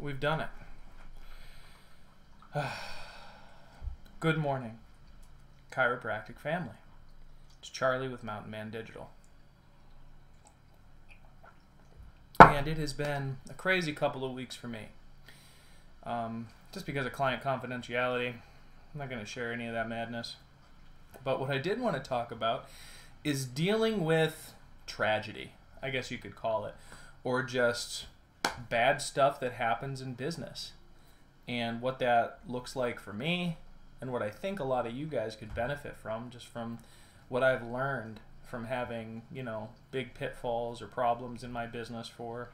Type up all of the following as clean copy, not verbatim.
We've done it. Good morning, chiropractic family. It's Charlie with Mountain Man Digital. And it has been a crazy couple of weeks for me. Just because of client confidentiality, I'm not going to share any of that madness. But what I did want to talk about is dealing with tragedy, I guess you could call it, or just bad stuff that happens in business, and what that looks like for me, and what I think a lot of you guys could benefit from, just from what I've learned from having, big pitfalls or problems in my business for,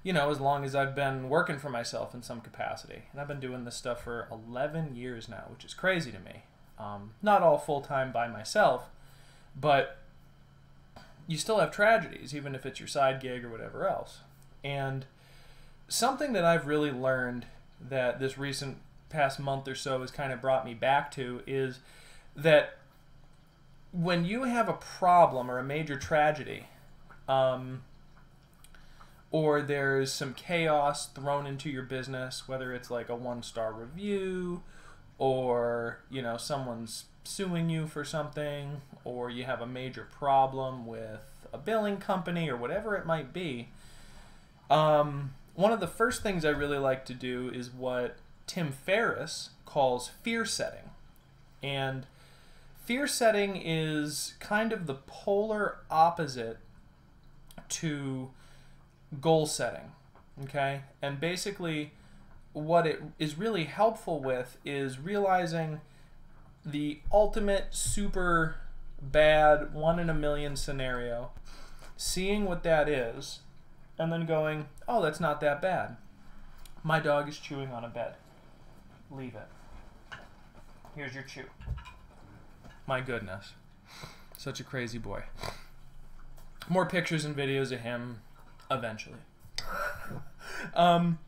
as long as I've been working for myself in some capacity. And I've been doing this stuff for 11 years now, which is crazy to me. Not all full-time by myself, but you still have tragedies, even if it's your side gig or whatever else. And something that I've really learned that this recent past month or so has kind of brought me back to is that when you have a problem or a major tragedy, or there's some chaos thrown into your business, whether it's like a 1-star review, or someone's suing you for something, or you have a major problem with a billing company or whatever it might be, one of the first things I really like to do is what Tim Ferriss calls fear setting. And fear setting is kind of the polar opposite to goal setting, okay? And basically what it is really helpful with is realizing the ultimate super bad 1 in a million scenario, seeing what that is, and then going, oh, that's not that bad. My dog is chewing on a bed. Leave it. Here's your chew. My goodness. Such a crazy boy. More pictures and videos of him eventually. And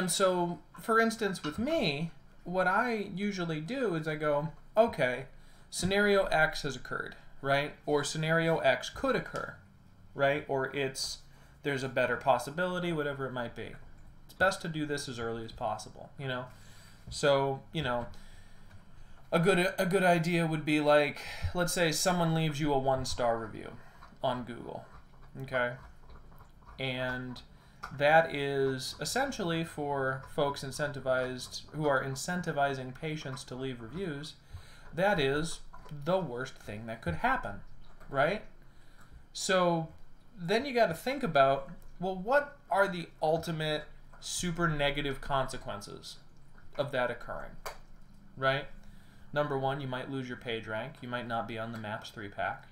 so, for instance, with me, what I usually do is I go, okay, scenario X has occurred, right? Or scenario X could occur, right? Or there's a better possibility, whatever it might be. It's best to do this as early as possible, So, a good idea would be like, let's say someone leaves you a 1-star review on Google, okay? And that is essentially for folks who are incentivizing patients to leave reviews, that is the worst thing that could happen, right? So then you got to think about, well, what are the ultimate super negative consequences of that occurring, right? Number one, you might lose your page rank. You might not be on the MAPS 3-pack,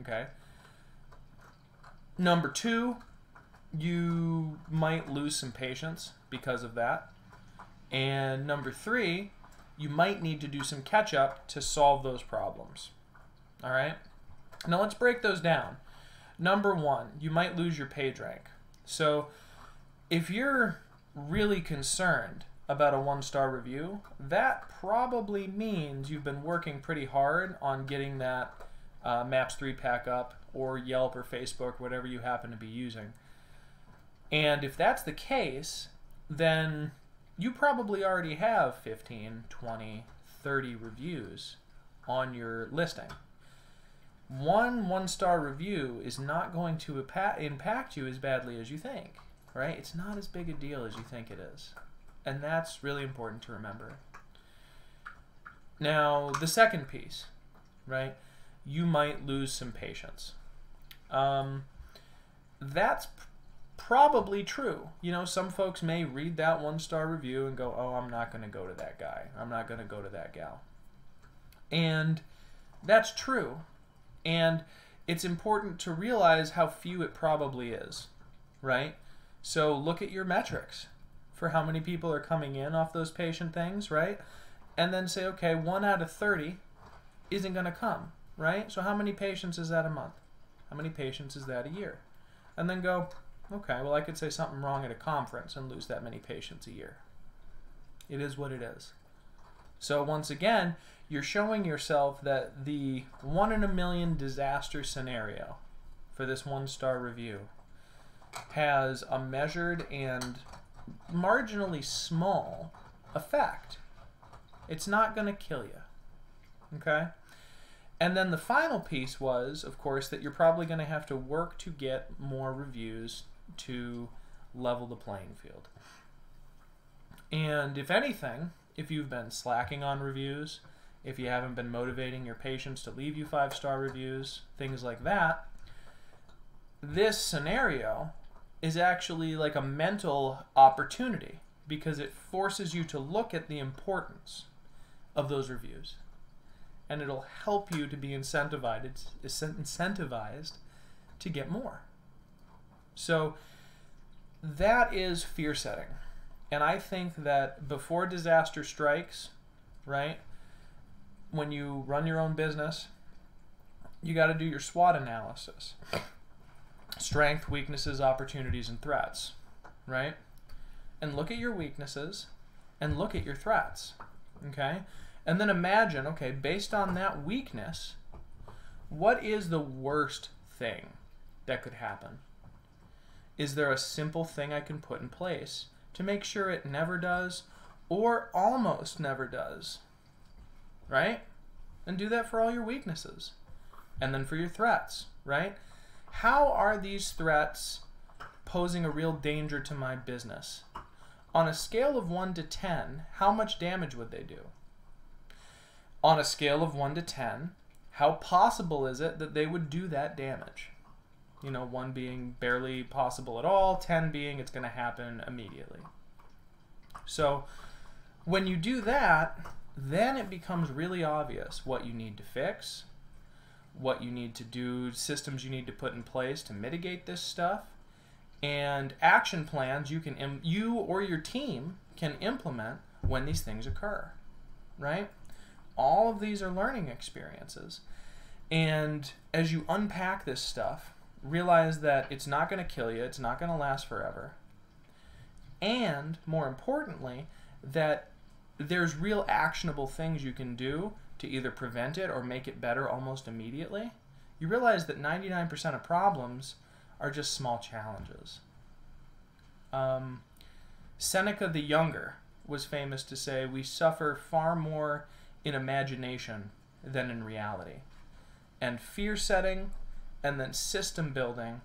okay? Number two, you might lose some patients because of that. And number three, you might need to do some catch-up to solve those problems, all right? Now let's break those down. Number one, you might lose your page rank. So if you're really concerned about a 1-star review, that probably means you've been working pretty hard on getting that MAPS 3-pack up, or Yelp or Facebook, whatever you happen to be using. And if that's the case, then you probably already have 15, 20, 30 reviews on your listing. One 1-star review is not going to impact you as badly as you think, right? It's not as big a deal as you think it is. And that's really important to remember. Now, the second piece, right? You might lose some patients. That's probably true. Some folks may read that 1-star review and go, oh, I'm not going to go to that guy. I'm not going to go to that gal. And that's true. And it's important to realize how few it probably is, right? So look at your metrics for how many people are coming in off those patient things, right? And then say, okay, 1 out of 30 isn't going to come, right? So how many patients is that a month? How many patients is that a year? And then go, okay, well, I could say something wrong at a conference and lose that many patients a year. It is what it is. So once again, you're showing yourself that the 1 in a million disaster scenario for this 1-star review has a measured and marginally small effect. It's not going to kill you. Okay? And then the final piece was, of course, that you're probably going to have to work to get more reviews to level the playing field. And if anything, if you've been slacking on reviews, if you haven't been motivating your patients to leave you 5-star reviews, things like that, this scenario is actually like a mental opportunity because it forces you to look at the importance of those reviews. And it'll help you to be incentivized to get more. So that is fear setting. And I think that before disaster strikes, right, when you run your own business, you got to do your SWOT analysis. Strength, weaknesses, opportunities, and threats, right? And look at your weaknesses and look at your threats, okay? And then imagine, okay, based on that weakness, what is the worst thing that could happen? Is there a simple thing I can put in place to make sure it never does or almost never does, right? And do that for all your weaknesses. And then for your threats, right? How are these threats posing a real danger to my business? On a scale of 1 to 10, how much damage would they do? On a scale of 1 to 10, how possible is it that they would do that damage? You know, 1 being barely possible at all, 10 being it's going to happen immediately. So when you do that, then it becomes really obvious what you need to fix, what you need to do, systems you need to put in place to mitigate this stuff, and action plans you or your team can implement when these things occur, right? All of these are learning experiences. And as you unpack this stuff, realize that it's not going to kill you, it's not going to last forever. And more importantly, that there's real actionable things you can do to either prevent it or make it better almost immediately. You realize that 99% of problems are just small challenges. Seneca the Younger was famous to say, we suffer far more in imagination than in reality. And fear setting and then system building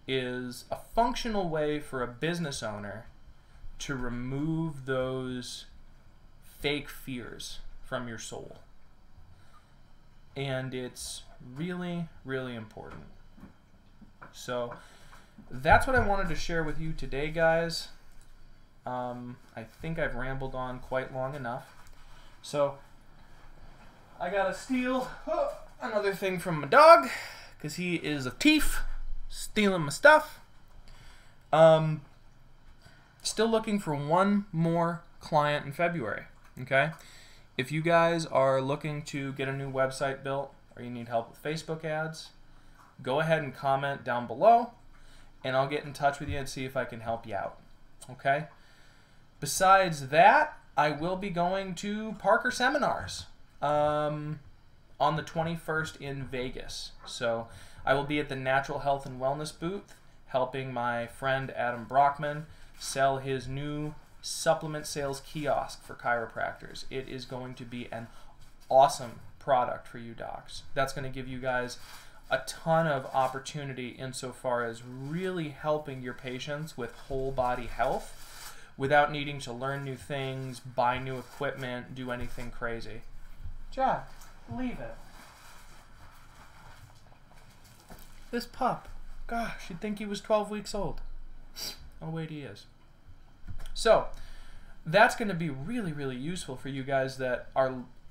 is a functional way for a business owner to remove those fake fears from your soul. And it's really, really important. So that's what I wanted to share with you today, guys. I think I've rambled on quite long enough. So I gotta steal another thing from my dog because he is a thief, stealing my stuff. Still looking for one more client in February, okay? If you guys are looking to get a new website built or you need help with Facebook ads, go ahead and comment down below and I'll get in touch with you and see if I can help you out, okay? Besides that, I will be going to Parker Seminars on the 21st in Vegas. So I will be at the Natural Health and Wellness booth helping my friend Adam Brockman sell his new supplement sales kiosk for chiropractors. It is going to be an awesome product for you docs. That's going to give you guys a ton of opportunity insofar as really helping your patients with whole body health without needing to learn new things, buy new equipment, do anything crazy. Jack, leave it. This pup, gosh, you'd think he was 12 weeks old. Oh, wait, he is. So that's going to be really, really useful for you guys that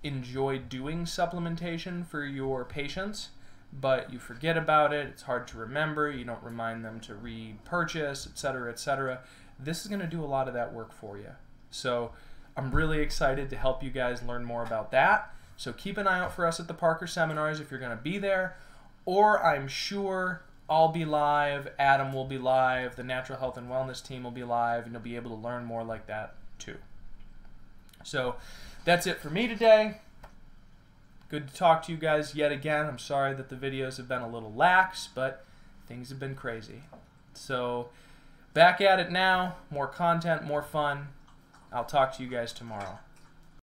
enjoy doing supplementation for your patients, but you forget about it, it's hard to remember, you don't remind them to repurchase, etc., etc. This is going to do a lot of that work for you. So I'm really excited to help you guys learn more about that. So keep an eye out for us at the Parker Seminars if you're going to be there, or I'm sure I'll be live, Adam will be live, the Natural Health and Wellness team will be live, and you'll be able to learn more like that too. So that's it for me today. Good to talk to you guys yet again. I'm sorry that the videos have been a little lax, but things have been crazy. So back at it now. More content, more fun. I'll talk to you guys tomorrow.